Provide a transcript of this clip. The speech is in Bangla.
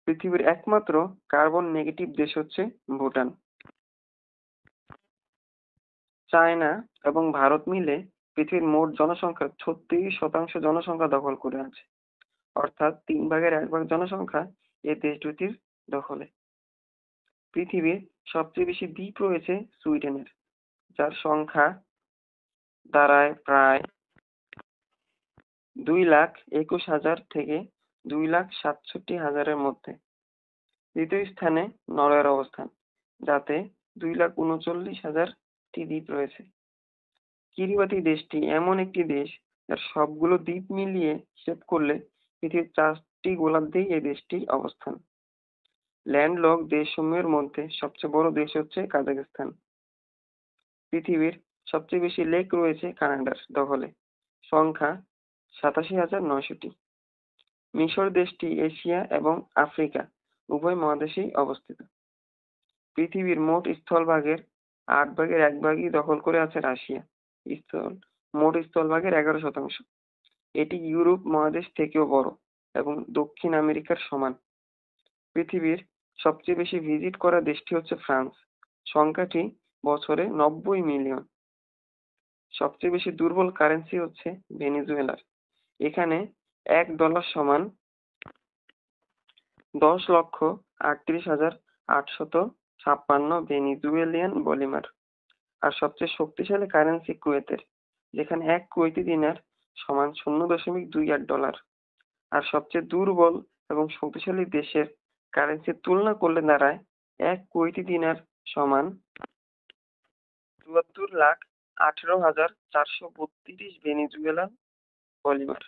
পৃথিবীর একমাত্র কার্বন নেগেটিভ দেশ হচ্ছে ভুটান। চায়না এবং ভারত মিলে পৃথিবীর মোট জনসংখ্যার 36% জনসংখ্যা দখল করে আছে। অর্থাৎ 1/3 জনসংখ্যা এই দেশ দুটির দখলে। পৃথিবীর সবচেয়ে বেশি দ্বীপ রয়েছে সুইডেনের, যার সংখ্যা দাঁড়ায় প্রায় 2,21,000 থেকে 2,67,000-এর মধ্যে। দ্বিতীয় স্থানে নরওয়ের অবস্থান, যাতে 2,39,000টি দ্বীপ রয়েছে। কিরিবাতি দেশটি এমন একটি দেশ যার সবগুলো দ্বীপ মিলিয়ে হিসেব করলে পৃথিবীর 4টি গোলার্ধেই এই দেশটির অবস্থান। ল্যান্ডলক দেশসমূহের মধ্যে সবচেয়ে বড় দেশ হচ্ছে কাজাখস্তান। পৃথিবীর সবচেয়ে বেশি লেক রয়েছে কানাডার দখলে, সংখ্যা 87,900টি। মিশর দেশটি এশিয়া এবং আফ্রিকা উভয় মহাদেশেই অবস্থিত। পৃথিবীর মোট স্থলভাগের 1/8 দখল করে আছে রাশিয়া। মোট স্থলভাগের 11%। এটি ইউরোপ মহাদেশ থেকেও বড় এবং দক্ষিণ আমেরিকার সমান। পৃথিবীর সবচেয়ে বেশি ভিজিট করা দেশটি হচ্ছে ফ্রান্স, সংখ্যাটি বছরে 90 মিলিয়ন। সবচেয়ে বেশি দুর্বল কারেন্সি হচ্ছে ভেনেজুয়েলার, এখানে $1 সমান 10,38,856 ভেনেজুয়েলিয়ান বলিভার। আর সবচেয়ে শক্তিশালী কারেন্সি কুয়েতের, যেখানে 1 কুয়েতি দিনার সমান $0.28। আর সবচেয়ে দুর্বল এবং শক্তিশালী দেশের কারেন্সির তুলনা করলে দাঁড়ায় 1 কুয়েতি দিনার সমান 74,18,432 ভেনেজুয়েলান বলিভার।